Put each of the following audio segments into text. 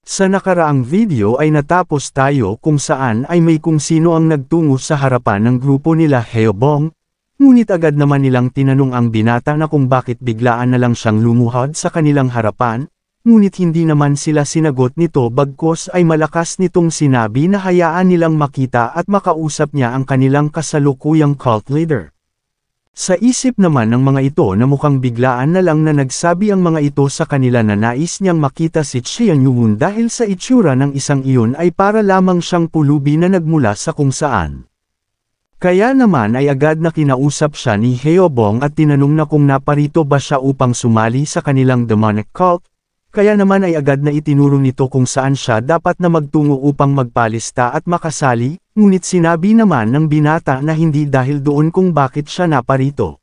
Sa nakaraang video ay natapos tayo kung saan ay may kung sino ang nagtungo sa harapan ng grupo nila Haobong, ngunit agad naman nilang tinanong ang binata na kung bakit biglaan na lang siyang lumuhod sa kanilang harapan, ngunit hindi naman sila sinagot nito bagkus ay malakas nitong sinabi na hayaan nilang makita at makausap niya ang kanilang kasalukuyang cult leader. Sa isip naman ng mga ito na mukhang biglaan na lang na nagsabi ang mga ito sa kanila na nais niyang makita si Xian Yun dahil sa itsura ng isang iyon ay para lamang siyang pulubi na nagmula sa kung saan. Kaya naman ay agad na kinausap siya ni Haobong at tinanong na kung naparito ba siya upang sumali sa kanilang demonic cult, kaya naman ay agad na itinuro nito kung saan siya dapat na magtungo upang magpalista at makasali, ngunit sinabi naman ng binata na hindi dahil doon kung bakit siya naparito.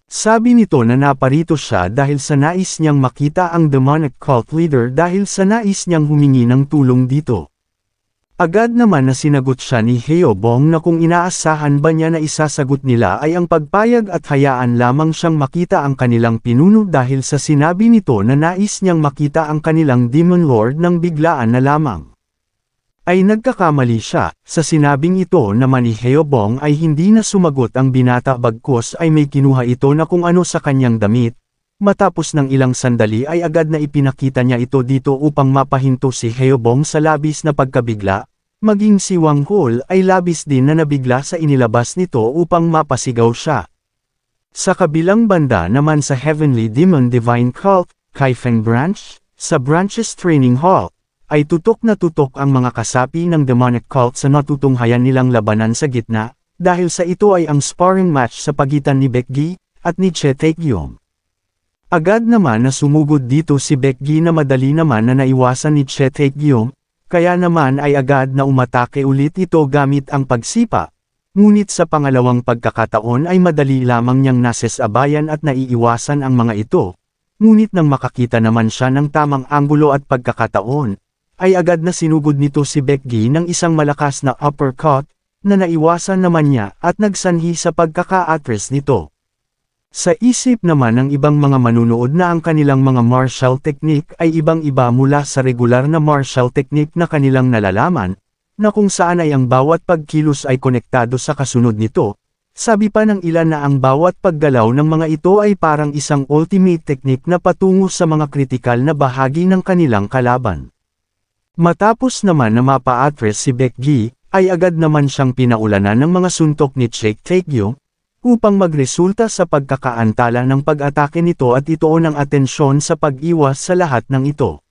Sabi nito na naparito siya dahil sa nais niyang makita ang demonic cult leader dahil sa nais niyang humingi ng tulong dito. Agad naman na sinagot siya ni Haobong na kung inaasahan ba niya na isasagot nila ay ang pagpayag at hayaan lamang siyang makita ang kanilang pinuno dahil sa sinabi nito na nais niyang makita ang kanilang Demon Lord nang biglaan na lamang. Ay nagkakamali siya, sa sinabing ito naman ni Haobong ay hindi na sumagot ang binata bagkus ay may kinuha ito na kung ano sa kanyang damit. Matapos ng ilang sandali ay agad na ipinakita niya ito dito upang mapahinto si Haobong sa labis na pagkabigla, maging si Wang Hol ay labis din na nabigla sa inilabas nito upang mapasigaw siya. Sa kabilang banda naman sa Heavenly Demon Divine Cult, Kaifeng Branch, sa Branches Training Hall, ay tutok na tutok ang mga kasapi ng Demonic Cult sa natutunghayan nilang labanan sa gitna, dahil sa ito ay ang sparring match sa pagitan ni Baekgi at ni Che Taekyong. Agad naman na sumugod dito si Baekgi na madali naman na naiwasan ni Che Taekyong, kaya naman ay agad na umatake ulit ito gamit ang pagsipa, ngunit sa pangalawang pagkakataon ay madali lamang niyang nasesabayan at naiiwasan ang mga ito, ngunit nang makakita naman siya ng tamang anggulo at pagkakataon, ay agad na sinugod nito si Baekgi ng isang malakas na uppercut, na naiwasan naman niya at nagsanhi sa pagkaka-atras nito. Sa isip naman ng ibang mga manunood na ang kanilang mga martial technique ay ibang-iba mula sa regular na martial technique na kanilang nalalaman, na kung saan ay ang bawat pagkilos ay konektado sa kasunod nito, sabi pa ng ilan na ang bawat paggalaw ng mga ito ay parang isang ultimate technique na patungo sa mga kritikal na bahagi ng kanilang kalaban. Matapos naman na mapa-address si Baekgi, ay agad naman siyang pinaulanan ng mga suntok ni Che Taekyong, upang magresulta sa pagkakaantala ng pag-atake nito at ituon ang atensyon sa pag-iwas sa lahat ng ito.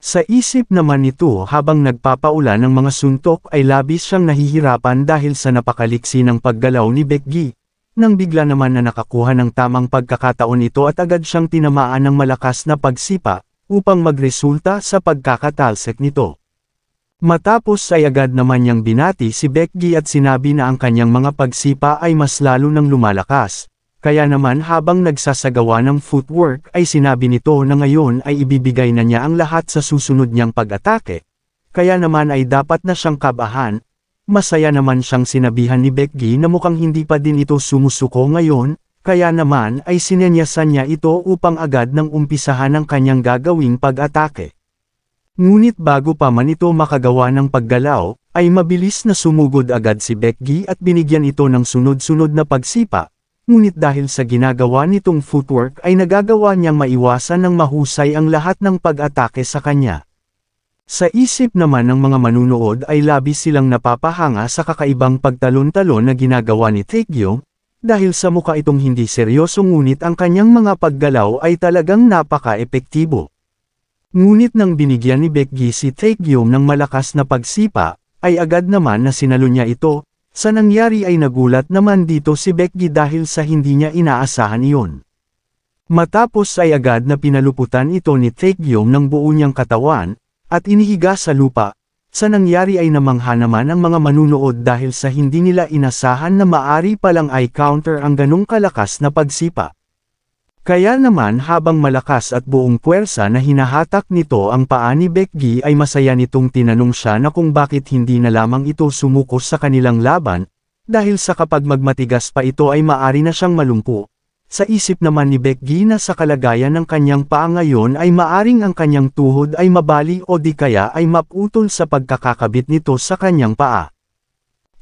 Sa isip naman nito habang nagpapaula ng mga suntok ay labis siyang nahihirapan dahil sa napakaliksi ng paggalaw ni Baekgi, nang bigla naman na nakakuha ng tamang pagkakataon ito at agad siyang tinamaan ng malakas na pagsipa, upang magresulta sa pagkakatalsik nito. Matapos ay agad naman niyang binati si Baekgi at sinabi na ang kanyang mga pagsipa ay mas lalo nang lumalakas, kaya naman habang nagsasagawa ng footwork ay sinabi nito na ngayon ay ibibigay na niya ang lahat sa susunod niyang pag-atake, kaya naman ay dapat na siyang kabahan. Masaya naman siyang sinabihan ni Baekgi na mukhang hindi pa din ito sumusuko ngayon, kaya naman ay sinenyasan niya ito upang agad nang umpisahan ang kanyang gagawing pag-atake. Ngunit bago pa man ito makagawa ng paggalaw, ay mabilis na sumugod agad si Baekgi at binigyan ito ng sunod-sunod na pagsipa, ngunit dahil sa ginagawa nitong footwork ay nagagawa niyang maiwasan ng mahusay ang lahat ng pag-atake sa kanya. Sa isip naman ng mga manunood ay labis silang napapahanga sa kakaibang pagtalon-talon na ginagawa ni Taekyong, dahil sa mukha itong hindi seryoso ngunit ang kanyang mga paggalaw ay talagang napaka-epektibo. Ngunit nang binigyan ni Baekgi si Taekyong ng malakas na pagsipa, ay agad naman na sinalo niya ito. Sa nangyari ay nagulat naman dito si Baekgi dahil sa hindi niya inaasahan iyon. Matapos ay agad na pinaluputan ito ni Taekyong ng buo niyang katawan, at inihiga sa lupa. Sa nangyari ay namangha naman ang mga manunood dahil sa hindi nila inasahan na maari palang ay counter ang ganong kalakas na pagsipa. Kaya naman habang malakas at buong puwersa na hinahatak nito ang paa ni Baekgi ay masaya nitong tinanong siya na kung bakit hindi na lamang ito sumuko sa kanilang laban, dahil sa kapag magmatigas pa ito ay maari na siyang malumpo. Sa isip naman ni Becky na sa kalagayan ng kanyang paa ngayon ay maaring ang kanyang tuhod ay mabali o di kaya ay maputol sa pagkakakabit nito sa kanyang paa.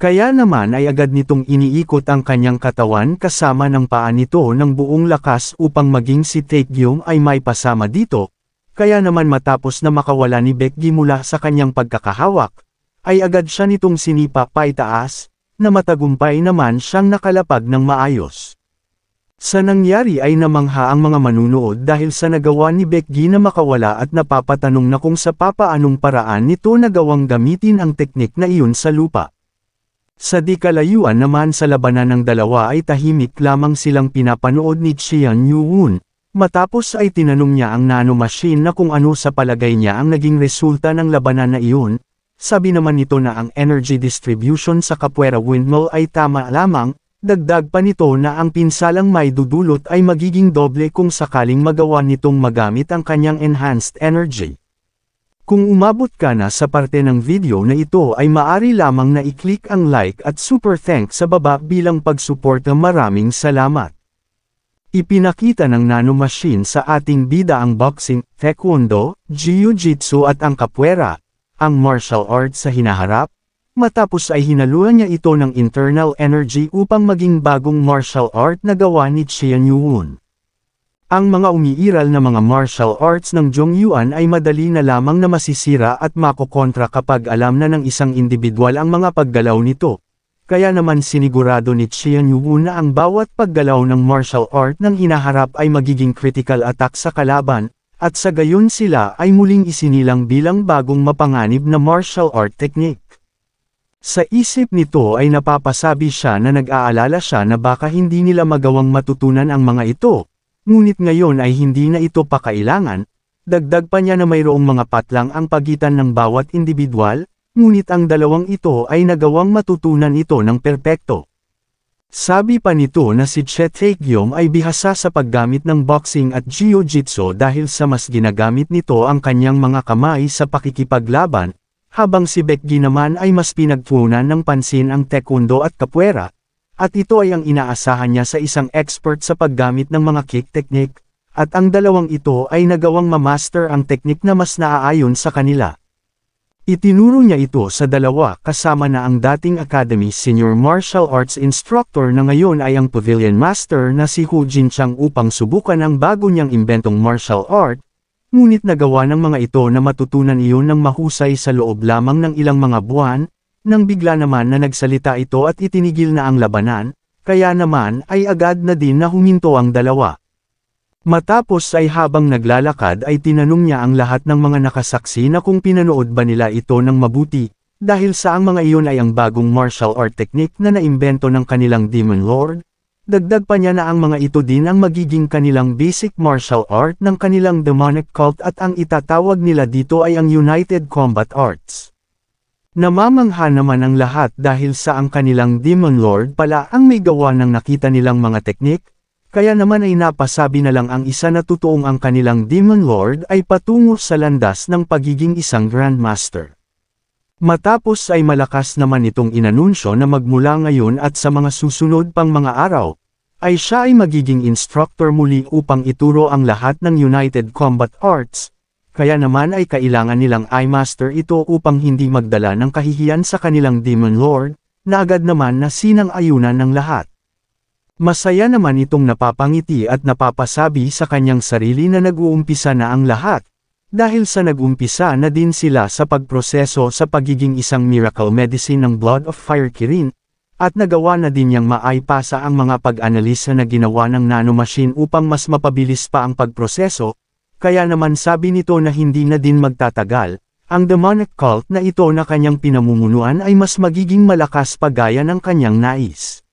Kaya naman ay agad nitong iniikot ang kanyang katawan kasama ng paa nito ng buong lakas upang maging si Taecyeon ay may pasama dito. Kaya naman matapos na makawala ni Becky mula sa kanyang pagkakahawak, ay agad siya nitong sinipa paitaas, na matagumpay naman siyang nakalapag ng maayos. Sa nangyari ay namangha ang mga manunood dahil sa nagawa ni Becky na makawala at napapatanong na kung sa papaanong paraan nito nagawang gamitin ang teknik na iyon sa lupa. Sa di kalayuan naman sa labanan ng dalawa ay tahimik lamang silang pinapanood ni Chian Yoo-won. Matapos ay tinanong niya ang nanomachine na kung ano sa palagay niya ang naging resulta ng labanan na iyon. Sabi naman nito na ang energy distribution sa Capoeira windmill ay tama lamang. Dagdag pa nito na ang pinsalang may dudulot ay magiging doble kung sakaling magawa nitong magamit ang kanyang enhanced energy. Kung umabot ka na sa parte ng video na ito ay maaari lamang na i-click ang like at super thanks sa baba bilang pagsuporta. Maraming salamat. Ipinakita ng nanomachine sa ating bida ang boxing, taekwondo, jiu-jitsu at ang capoeira, ang martial arts sa hinaharap. Matapos ay hinaluan niya ito ng internal energy upang maging bagong martial art na gawa ni Chian Yoo-won. Ang mga umiiral na mga martial arts ng Jongyuan ay madali na lamang na masisira at makokontra kapag alam na ng isang individual ang mga paggalaw nito. Kaya naman sinigurado ni Chian Yoo-won na ang bawat paggalaw ng martial art ng hinaharap ay magiging critical attack sa kalaban, at sa gayon sila ay muling isinilang bilang bagong mapanganib na martial art technique. Sa isip nito ay napapasabi siya na nag-aalala siya na baka hindi nila magawang matutunan ang mga ito, ngunit ngayon ay hindi na ito pa kailangan. Dagdag pa niya na mayroong mga patlang ang pagitan ng bawat individual, ngunit ang dalawang ito ay nagawang matutunan ito ng perpekto. Sabi pa nito na si Taecyeon ay bihasa sa paggamit ng boxing at jiu-jitsu dahil sa mas ginagamit nito ang kanyang mga kamay sa pakikipaglaban, habang si Becky naman ay mas pinagtuunan ng pansin ang taekwondo at capoeira, at ito ay ang inaasahan niya sa isang expert sa paggamit ng mga kick technique, at ang dalawang ito ay nagawang mamaster ang teknik na mas naaayon sa kanila. Itinuro niya ito sa dalawa kasama na ang dating Academy Senior Martial Arts Instructor na ngayon ay ang Pavilion Master na si Hu Jinchang upang subukan ang bago niyang imbentong martial art. Ngunit nagawa ng mga ito na matutunan iyon ng mahusay sa loob lamang ng ilang mga buwan, nang bigla naman na nagsalita ito at itinigil na ang labanan, kaya naman ay agad na din na huminto ang dalawa. Matapos ay habang naglalakad ay tinanong niya ang lahat ng mga nakasaksi na kung pinanood ba nila ito ng mabuti, dahil sa ang mga iyon ay ang bagong martial art technique na naimbento ng kanilang Demon Lord. Dagdag pa niya na ang mga ito din ang magiging kanilang basic martial art ng kanilang demonic cult at ang itatawag nila dito ay ang United Combat Arts. Namamangha naman ang lahat dahil sa ang kanilang Demon Lord pala ang may gawa ng nakita nilang mga teknik, kaya naman ay napasabi na lang ang isa na totoong ang kanilang Demon Lord ay patungo sa landas ng pagiging isang Grandmaster. Matapos ay malakas naman itong inanunsyo na magmula ngayon at sa mga susunod pang mga araw, ay siya ay magiging instructor muli upang ituro ang lahat ng United Combat Arts, kaya naman ay kailangan nilang i-master ito upang hindi magdala ng kahihiyan sa kanilang Demon Lord, na agad naman na sinang-ayunan ng lahat. Masaya naman itong napapangiti at napapasabi sa kanyang sarili na nag-uumpisa na ang lahat, dahil sa nag-umpisa na din sila sa pagproseso sa pagiging isang miracle medicine ng Blood of Fire Kirin, at nagawa na din niyang maipasa ang mga pag-analisa na ginawa ng nanomachine upang mas mapabilis pa ang pagproseso, kaya naman sabi nito na hindi na din magtatagal, ang demonic cult na ito na kanyang pinamumunuan ay mas magiging malakas pa gaya ng kanyang nais.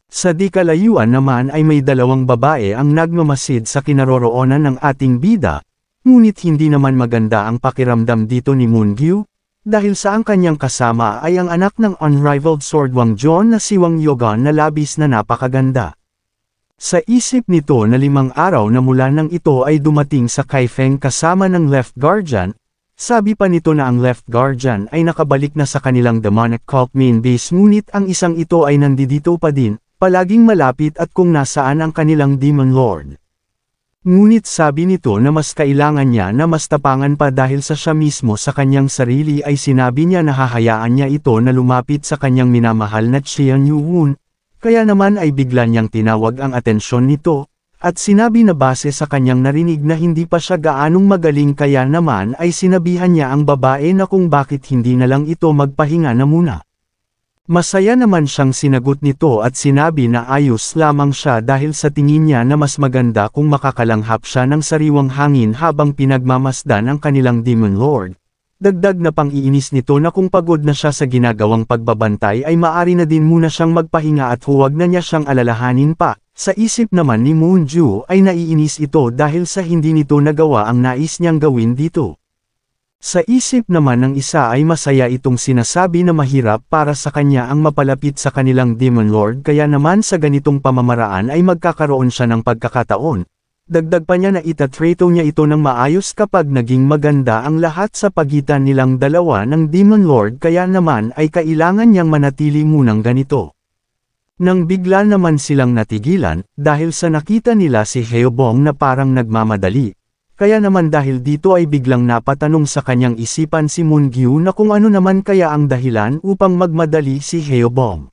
Sa di kalayuan naman ay may dalawang babae ang nagmamasid sa kinaroroonan ng ating bida, ngunit hindi naman maganda ang pakiramdam dito ni Moon-gyu, dahil sa ang kanyang kasama ay ang anak ng unrivaled Sword Wang John na si Wang Yogan na labis na napakaganda. Sa isip nito na 5 araw na mula nang ito ay dumating sa Kaifeng kasama ng Left Guardian, sabi pa nito na ang Left Guardian ay nakabalik na sa kanilang demonic cult main base ngunit ang isang ito ay nandito pa din, palaging malapit at kung nasaan ang kanilang Demon Lord. Ngunit sabi nito na mas kailangan niya na mas tapangan pa dahil sa siya mismo sa kanyang sarili ay sinabi niya na hahayaan niya ito na lumapit sa kanyang minamahal na Xian Yuhun, kaya naman ay bigla niyang tinawag ang atensyon nito, at sinabi na base sa kanyang narinig na hindi pa siya gaanong magaling kaya naman ay sinabihan niya ang babae na kung bakit hindi na lang ito magpahinga na muna. Masaya naman siyang sinagot nito at sinabi na ayos lamang siya dahil sa tingin niya na mas maganda kung makakalanghap siya ng sariwang hangin habang pinagmamasdan ang kanilang Demon Lord. Dagdag na pang-iinis nito na kung pagod na siya sa ginagawang pagbabantay ay maari na din muna siyang magpahinga at huwag na niya siyang alalahanin pa. Sa isip naman ni Moonju ay naiinis ito dahil sa hindi nito nagawa ang nais niyang gawin dito. Sa isip naman ng isa ay masaya itong sinasabi na mahirap para sa kanya ang mapalapit sa kanilang Demon Lord kaya naman sa ganitong pamamaraan ay magkakaroon siya ng pagkakataon. Dagdag pa niya na itatrato niya ito ng maayos kapag naging maganda ang lahat sa pagitan nilang dalawa ng Demon Lord kaya naman ay kailangan niyang manatili munang ganito. Nang bigla naman silang natigilan, dahil sa nakita nila si Heobong na parang nagmamadali. Kaya naman dahil dito ay biglang napatanong sa kanyang isipan si Moongyu na kung ano naman kaya ang dahilan upang magmadali si Heobong.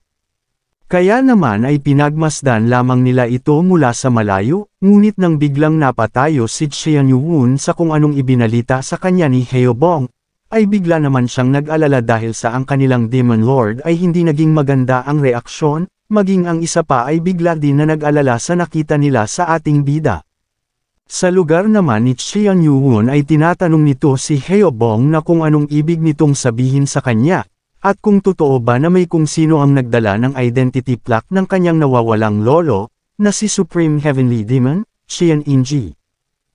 Kaya naman ay pinagmasdan lamang nila ito mula sa malayo, ngunit nang biglang napatayo si Xian Yuhun sa kung anong ibinalita sa kanya ni Heobong, ay bigla naman siyang nag-alala dahil sa ang kanilang Demon Lord ay hindi naging maganda ang reaksyon, maging ang isa pa ay bigla din na nag-alala sa nakita nila sa ating bida. Sa lugar naman ni Xian Yuhun ay tinatanong nito si Heobong na kung anong ibig nitong sabihin sa kanya, at kung totoo ba na may kung sino ang nagdala ng identity plaque ng kanyang nawawalang lolo, na si Supreme Heavenly Demon, Xian Inji.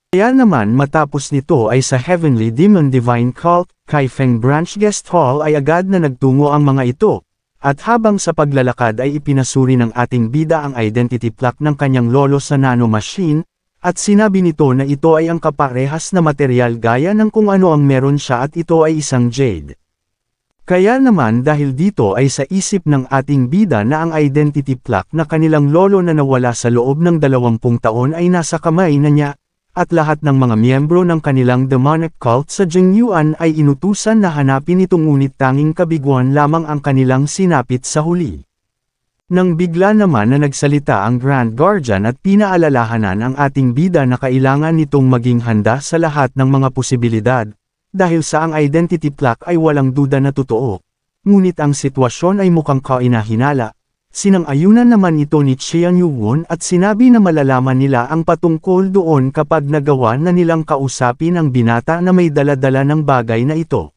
Kaya naman matapos nito ay sa Heavenly Demon Divine Cult, Kaifeng Branch Guest Hall ay agad na nagtungo ang mga ito, at habang sa paglalakad ay ipinasuri ng ating bida ang identity plaque ng kanyang lolo sa nano machine, at sinabi nito na ito ay ang kaparehas na material gaya ng kung ano ang meron siya at ito ay isang jade. Kaya naman dahil dito ay sa isip ng ating bida na ang identity plaque na kanilang lolo na nawala sa loob ng 20 taon ay nasa kamay na niya, at lahat ng mga miyembro ng kanilang demonic cult sa Jingyuan ay inutusan na hanapin ito ngunit tanging kabiguan lamang ang kanilang sinapit sa huli. Nang bigla naman na nagsalita ang Grand Guardian at pinaalalahanan ang ating bida na kailangan nitong maging handa sa lahat ng mga posibilidad, dahil sa ang identity plaque ay walang duda na totoo. Ngunit ang sitwasyon ay mukhang kainahinala. Sinang-ayunan naman ito ni Xian Yuhun at sinabi na malalaman nila ang patungkol doon kapag nagawa na nilang kausapin ang binata na may dala-dala ng bagay na ito.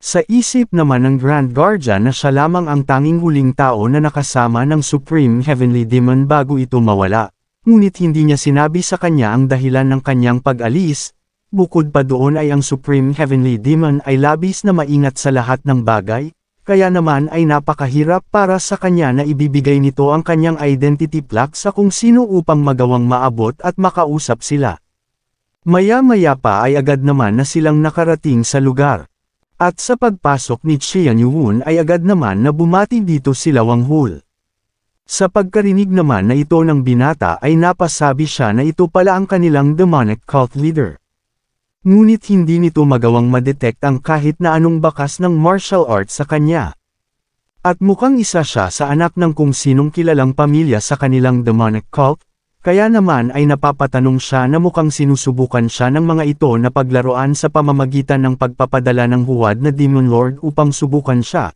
Sa isip naman ng Grand Guardian na siya lamang ang tanging huling tao na nakasama ng Supreme Heavenly Demon bago ito mawala, ngunit hindi niya sinabi sa kanya ang dahilan ng kanyang pag-alis, bukod pa doon ay ang Supreme Heavenly Demon ay labis na maingat sa lahat ng bagay, kaya naman ay napakahirap para sa kanya na ibibigay nito ang kanyang identity plaque sa kung sino upang magawang maabot at makausap sila. Maya-maya pa ay agad naman na silang nakarating sa lugar. At sa pagpasok ni Xian Yuhun ay agad naman na bumati dito sila Wang Hul. Sa pagkarinig naman na ito ng binata ay napasabi siya na ito pala ang kanilang demonic cult leader. Ngunit hindi nito magawang madetect ang kahit na anong bakas ng martial arts sa kanya. At mukhang isa siya sa anak ng kung sinong kilalang pamilya sa kanilang demonic cult, kaya naman ay napapatanong siya na mukhang sinusubukan siya ng mga ito na paglaruan sa pamamagitan ng pagpapadala ng huwad na Demon Lord upang subukan siya.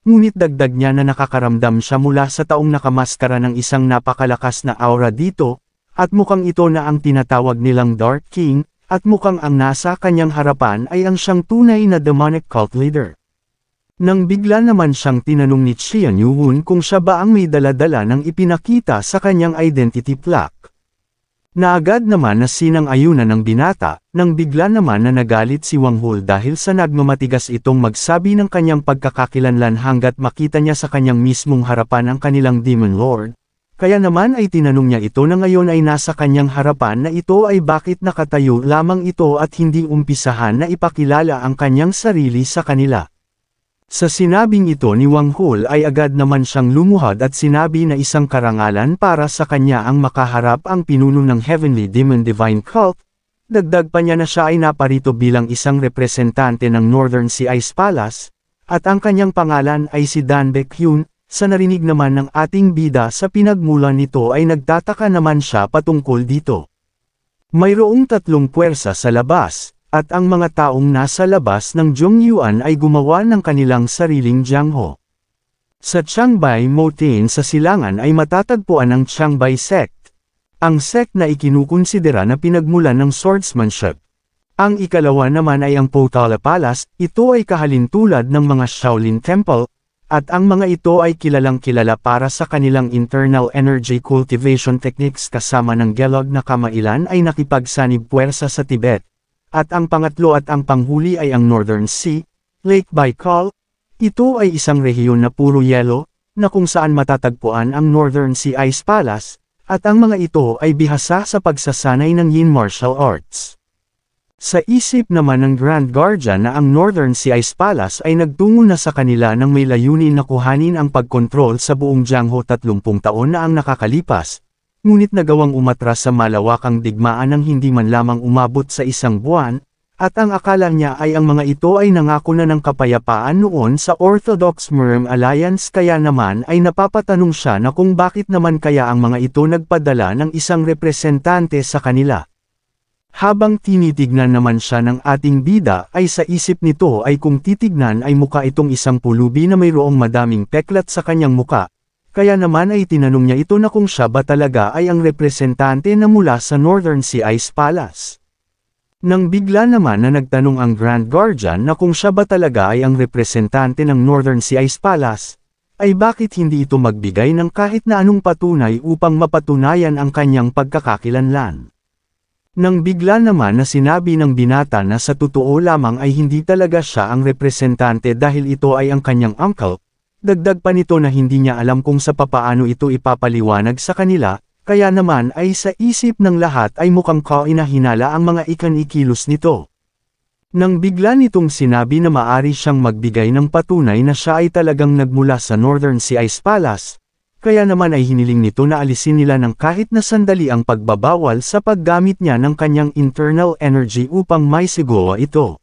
Ngunit dagdag niya na nakakaramdam siya mula sa taong nakamaskara ng isang napakalakas na aura dito, at mukhang ito na ang tinatawag nilang Dark King, at mukhang ang nasa kanyang harapan ay ang siyang tunay na demonic cult leader. Nang bigla naman siyang tinanong ni Xian Yuhun kung siya ba ang may dala-dala ng ipinakita sa kanyang identity plaque. Naagad naman na sinang-ayunan ng binata, nang bigla naman na nagalit si Wang Hul dahil sa nagmamatigas itong magsabi ng kanyang pagkakakilanlan hanggat makita niya sa kanyang mismong harapan ang kanilang Demon Lord. Kaya naman ay tinanong niya ito na ngayon ay nasa kanyang harapan na ito ay bakit nakatayo lamang ito at hindi umpisahan na ipakilala ang kanyang sarili sa kanila. Sa sinabing ito ni Wang Hul ay agad naman siyang lumuhad at sinabi na isang karangalan para sa kanya ang makaharap ang pinuno ng Heavenly Demon Divine Cult. Dagdag pa niya na siya ay naparito bilang isang representante ng Northern Sea Ice Palace, at ang kanyang pangalan ay si Dan Baekhyun. Sa narinig naman ng ating bida sa pinagmulan nito ay nagtataka naman siya patungkol dito. Mayroong 3 puwersa sa labas, at ang mga taong nasa labas ng Zhongyuan ay gumawa ng kanilang sariling Jiangho. Sa Qiangbei Mountain sa silangan ay matatagpuan ang Qiangbei Sect. Ang sect na ikinukonsidera na pinagmulan ng swordsmanship. Ang ikalawa naman ay ang Potala Palace, ito ay kahalintulad ng mga Shaolin Temple, at ang mga ito ay kilalang kilala para sa kanilang internal energy cultivation techniques kasama ng Gelog na kamailan ay nakipagsanib puwersa sa Tibet. At ang pangatlo at ang panghuli ay ang Northern Sea, Lake Baikal. Ito ay isang rehiyon na puro yelo, na kung saan matatagpuan ang Northern Sea Ice Palace, at ang mga ito ay bihasa sa pagsasanay ng Yin martial arts. Sa isip naman ng Grand Guardian na ang Northern Sea Ice Palace ay nagtungo na sa kanila nang may layunin na kuhanin ang pagkontrol sa buong Jiangho 30 taon na ang nakakalipas, ngunit nagawang umatras sa malawakang digmaan ng hindi man lamang umabot sa 1 buwan, at ang akala niya ay ang mga ito ay nangako na ng kapayapaan noon sa Orthodox Muslim Alliance kaya naman ay napapatanong siya na kung bakit naman kaya ang mga ito nagpadala ng isang representante sa kanila. Habang tinitignan naman siya ng ating bida ay sa isip nito ay kung titignan ay mukha itong isang pulubi na mayroong madaming peklat sa kanyang muka, kaya naman ay tinanong niya ito na kung siya ba talaga ay ang representante na mula sa Northern Sea Ice Palace. Nang bigla naman na nagtanong ang Grand Guardian na kung siya ba talaga ay ang representante ng Northern Sea Ice Palace, ay bakit hindi ito magbigay ng kahit na anong patunay upang mapatunayan ang kanyang pagkakakilanlan. Nang bigla naman na sinabi ng binata na sa totoo lamang ay hindi talaga siya ang representante dahil ito ay ang kanyang uncle, dagdag pa nito na hindi niya alam kung sa papaano ito ipapaliwanag sa kanila, kaya naman ay sa isip ng lahat ay mukhang kainahinala ang mga ikanikilos nito. Nang bigla nitong sinabi na maari siyang magbigay ng patunay na siya ay talagang nagmula sa Northern Sea Ice Palace, kaya naman ay hiniling nito na alisin nila ng kahit na sandali ang pagbabawal sa paggamit niya ng kanyang internal energy upang maisiguro ito.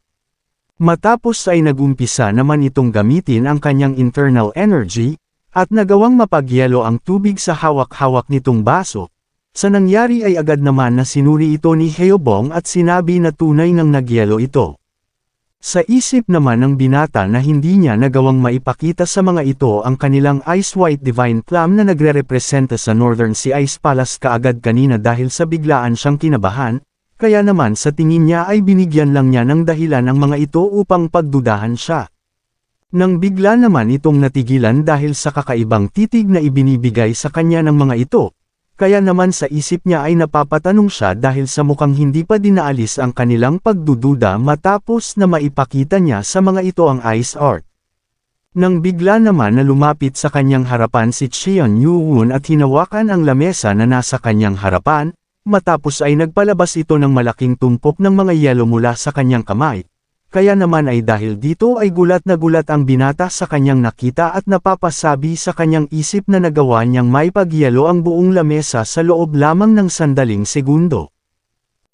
Matapos ay nagumpisa naman itong gamitin ang kanyang internal energy, at nagawang mapagyelo ang tubig sa hawak-hawak nitong baso. Sa nangyari ay agad naman na sinuri ito ni Heobong at sinabi na tunay ngang nagyelo ito. Sa isip naman ng binata na hindi niya nagawang maipakita sa mga ito ang kanilang Ice White Divine Plum na nagre-representa sa Northern Sea Ice Palace kaagad kanina dahil sa biglaan siyang kinabahan, kaya naman sa tingin niya ay binigyan lang niya ng dahilan ang mga ito upang pagdudahan siya. Nang bigla naman itong natigilan dahil sa kakaibang titig na ibinibigay sa kanya ng mga ito, kaya naman sa isip niya ay napapatanong siya dahil sa mukhang hindi pa dinaalis ang kanilang pagdududa matapos na maipakita niya sa mga ito ang ice art. Nang bigla naman na lumapit sa kanyang harapan si Qian Yuwon at hinawakan ang lamesa na nasa kanyang harapan, matapos ay nagpalabas ito ng malaking tumpok ng mga yelo mula sa kanyang kamay. Kaya naman ay dahil dito ay gulat na gulat ang binata sa kanyang nakita at napapasabi sa kanyang isip na nagawa niyang maipagyelo ang buong lamesa sa loob lamang ng sandaling segundo.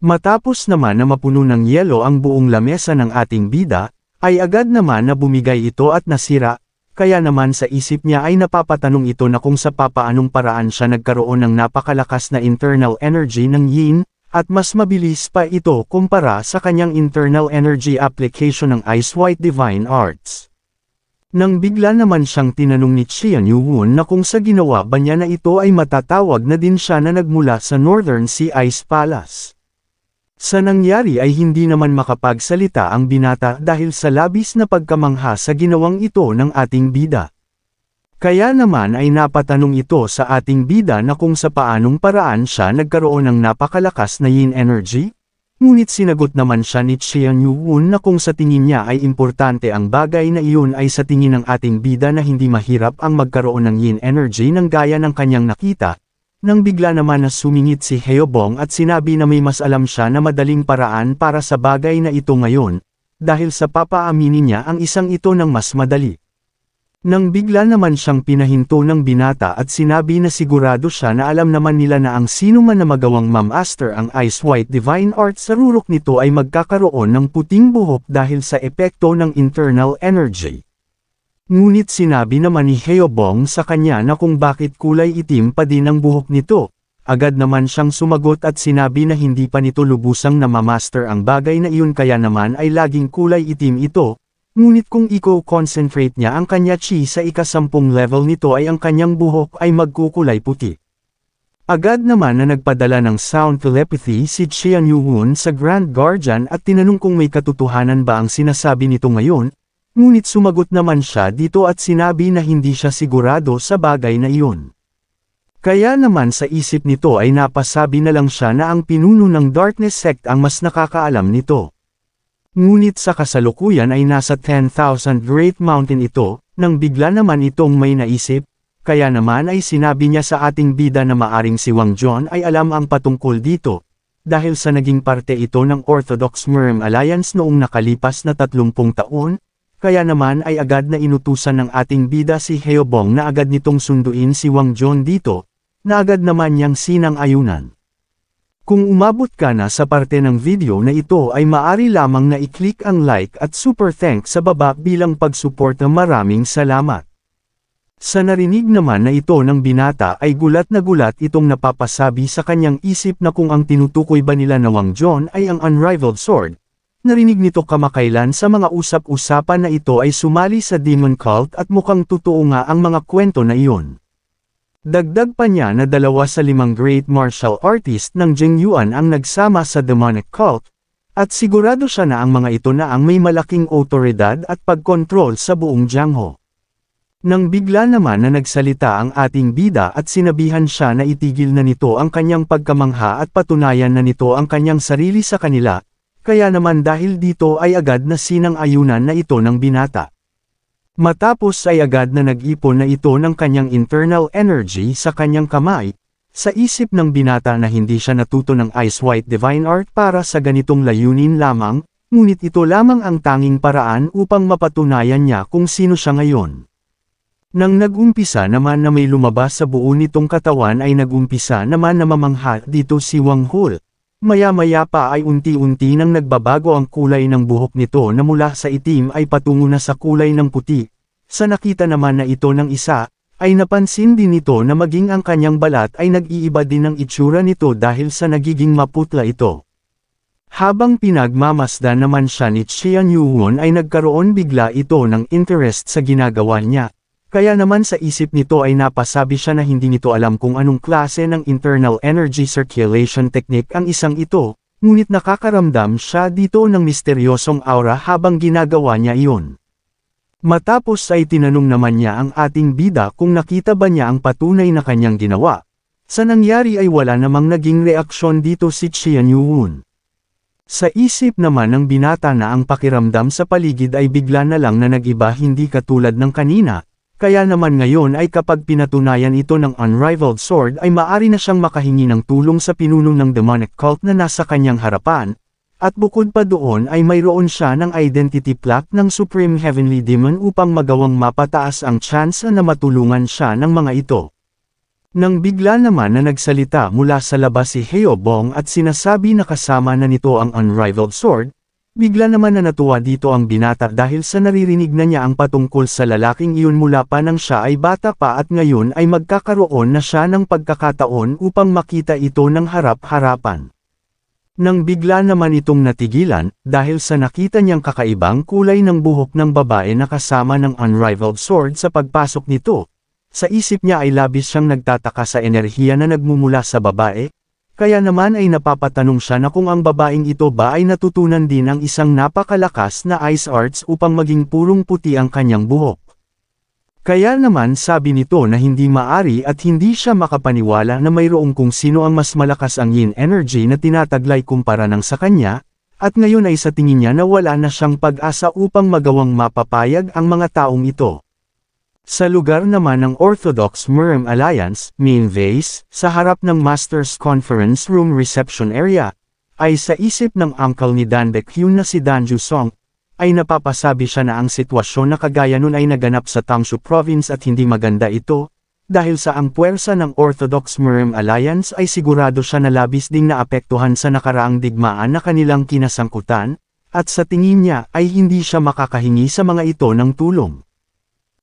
Matapos naman na mapuno ng yelo ang buong lamesa ng ating bida, ay agad naman na bumigay ito at nasira, kaya naman sa isip niya ay napapatanong ito na kung sa papaanong paraan siya nagkaroon ng napakalakas na internal energy ng yin, at mas mabilis pa ito kumpara sa kanyang internal energy application ng Ice White Divine Arts. Nang bigla naman siyang tinanong ni Qian Yuwon na kung sa ginawa ba niya na ito ay matatawag na din siya na nagmula sa Northern Sea Ice Palace. Sa nangyari ay hindi naman makapagsalita ang binata dahil sa labis na pagkamangha sa ginawang ito ng ating bida. Kaya naman ay napatanong ito sa ating bida na kung sa paanong paraan siya nagkaroon ng napakalakas na yin energy, ngunit sinagot naman siya ni Qian Yuwon na kung sa tingin niya ay importante ang bagay na iyon ay sa tingin ng ating bida na hindi mahirap ang magkaroon ng yin energy ng gaya ng kanyang nakita, nang bigla naman na sumingit si Heobong at sinabi na may mas alam siya na madaling paraan para sa bagay na ito ngayon, dahil sa papaaminin niya ang isang ito ng mas madali. Nang bigla naman siyang pinahinto ng binata at sinabi na sigurado siya na alam naman nila na ang sino man na magawang mamaster ang Ice White Divine Art sa rurok nito ay magkakaroon ng puting buhok dahil sa epekto ng internal energy. Ngunit sinabi naman ni Heobong sa kanya na kung bakit kulay itim pa din ang buhok nito. Agad naman siyang sumagot at sinabi na hindi pa nito lubusang namamaster ang bagay na iyon kaya naman ay laging kulay itim ito. Ngunit kung i-concentrate niya ang kanya chi sa ika-10 level nito ay ang kanyang buhok ay magkukulay puti. Agad naman na nagpadala ng sound telepathy si Qian Yuhun sa Grand Guardian at tinanong kung may katotohanan ba ang sinasabi nito ngayon, ngunit sumagot naman siya dito at sinabi na hindi siya sigurado sa bagay na iyon. Kaya naman sa isip nito ay napasabi na lang siya na ang pinuno ng Darkness Sect ang mas nakakaalam nito. Ngunit sa kasalukuyan ay nasa 10,000 Great Mountain ito, nang bigla naman itong may naisip, kaya naman ay sinabi niya sa ating bida na maaring si Wang John ay alam ang patungkol dito, dahil sa naging parte ito ng Orthodox Murm Alliance noong nakalipas na 30 taon, kaya naman ay agad na inutusan ng ating bida si Heobong na agad nitong sunduin si Wang John dito, na agad naman niyang sinang-ayunan. Kung umabot ka na sa parte ng video na ito ay maaari lamang na i-click ang like at super thanks sa baba bilang pagsuporta. Maraming salamat. Sa narinig naman na ito ng binata ay gulat na gulat itong napapasabi sa kanyang isip na kung ang tinutukoy ba nila na Wang John ay ang Unrivaled Sword. Narinig nito kamakailan sa mga usap-usapan na ito ay sumali sa Demon Cult at mukhang totoo nga ang mga kwento na iyon. Dagdag pa niya na 2 sa 5 great martial artist ng Zhengyuan ang nagsama sa demonic cult, at sigurado siya na ang mga ito na ang may malaking otoridad at pagkontrol sa buong Jiangho. Nang bigla naman na nagsalita ang ating bida at sinabihan siya na itigil na nito ang kanyang pagkamangha at patunayan na nito ang kanyang sarili sa kanila, kaya naman dahil dito ay agad na sinang-ayunan na ito ng binata. Matapos ay agad na nag-ipon na ito ng kanyang internal energy sa kanyang kamay, sa isip ng binata na hindi siya natuto ng Ice White Divine Art para sa ganitong layunin lamang, ngunit ito lamang ang tanging paraan upang mapatunayan niya kung sino siya ngayon. Nang nag-umpisa naman na may lumabas sa buo nitong katawan ay nag-umpisa naman na mamangha dito si Wang Hul. Maya-maya pa ay unti-unti nang nagbabago ang kulay ng buhok nito na mula sa itim ay patungo na sa kulay ng puti. Sa nakita naman na ito ng isa, ay napansin din nito na maging ang kanyang balat ay nag-iiba din ang itsura nito dahil sa nagiging maputla ito. Habang pinagmamasdan naman siya ni Qian Yuhun ay nagkaroon bigla ito ng interest sa ginagawa niya. Kaya naman sa isip nito ay napasabi siya na hindi nito alam kung anong klase ng internal energy circulation technique ang isang ito, ngunit nakakaramdam siya dito ng misteryosong aura habang ginagawa niya iyon. Matapos ay tinanong naman niya ang ating bida kung nakita ba niya ang patunay na kanyang ginawa. Sa nangyari ay wala namang naging reaksyon dito si Qian Yuhun. Sa isip naman ng binata na ang pakiramdam sa paligid ay bigla na lang na nag-iba hindi katulad ng kanina. Kaya naman ngayon ay kapag pinatunayan ito ng Unrivaled Sword ay maari na siyang makahingi ng tulong sa pinuno ng demonic cult na nasa kanyang harapan, at bukod pa doon ay mayroon siya ng identity plaque ng Supreme Heavenly Demon upang magawang mapataas ang tsansa na matulungan siya ng mga ito. Nang bigla naman na nagsalita mula sa labas si Heobong at sinasabi na kasama na nito ang Unrivaled Sword, bigla naman na natuwa dito ang binata dahil sa naririnig na niya ang patungkol sa lalaking iyon mula pa nang siya ay bata pa at ngayon ay magkakaroon na siya ng pagkakataon upang makita ito ng harap-harapan. Nang bigla naman itong natigilan, dahil sa nakita niyang kakaibang kulay ng buhok ng babae na kasama ng Unrivaled Sword sa pagpasok nito, sa isip niya ay labis siyang nagtataka sa enerhiya na nagmumula sa babae. Kaya naman ay napapatanong siya na kung ang babaeng ito ba ay natutunan din ang isang napakalakas na ice arts upang maging purong puti ang kanyang buhok. Kaya naman sabi nito na hindi maari at hindi siya makapaniwala na mayroong kung sino ang mas malakas ang yin energy na tinataglay kumpara ng sa kanya, at ngayon ay sa tingin niya na wala na siyang pag-asa upang magawang mapapayag ang mga taong ito. Sa lugar naman ng Orthodox Murm Alliance, main base, sa harap ng Masters Conference Room Reception Area, ay sa isip ng uncle ni Dan Baekhyun na si Dan Jusong, ay napapasabi siya na ang sitwasyon na kagaya nun ay naganap sa Tangshu Province at hindi maganda ito, dahil sa ang puwersa ng Orthodox Muslim Alliance ay sigurado siya na labis ding naapektuhan sa nakaraang digmaan na kanilang kinasangkutan, at sa tingin niya ay hindi siya makakahingi sa mga ito ng tulong.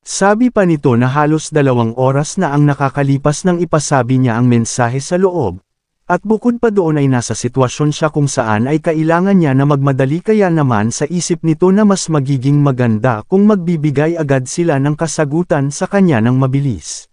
Sabi pa nito na halos 2 oras na ang nakakalipas nang ipasabi niya ang mensahe sa loob, at bukod pa doon ay nasa sitwasyon siya kung saan ay kailangan niya na magmadali kaya naman sa isip nito na mas magiging maganda kung magbibigay agad sila ng kasagutan sa kanya ng mabilis.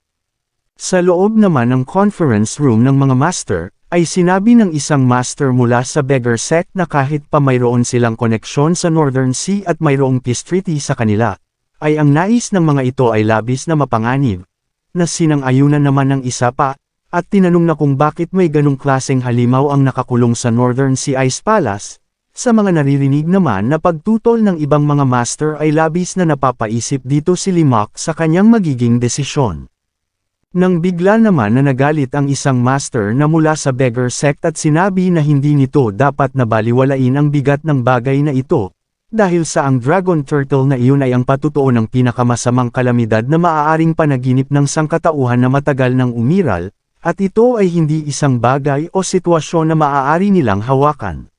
Sa loob naman ng conference room ng mga master, ay sinabi ng isang master mula sa beggar sect na kahit pa mayroon silang koneksyon sa Northern Sea at mayroong peace treaty sa kanila, ay ang nais ng mga ito ay labis na mapanganib, na sinang-ayunan naman ng isa pa, at tinanong na kung bakit may ganong klaseng halimaw ang nakakulong sa Northern Sea Ice Palace. Sa mga naririnig naman na pagtutol ng ibang mga master ay labis na napapaisip dito si Limak sa kanyang magiging desisyon. Nang bigla naman na nagalit ang isang master na mula sa beggar sect at sinabi na hindi nito dapat na baliwalain ang bigat ng bagay na ito, dahil sa ang dragon turtle na iyon ay ang patutuo ng pinakamasamang kalamidad na maaaring panaginip ng sangkatauhan na matagal ng umiral, at ito ay hindi isang bagay o sitwasyon na maaari nilang hawakan.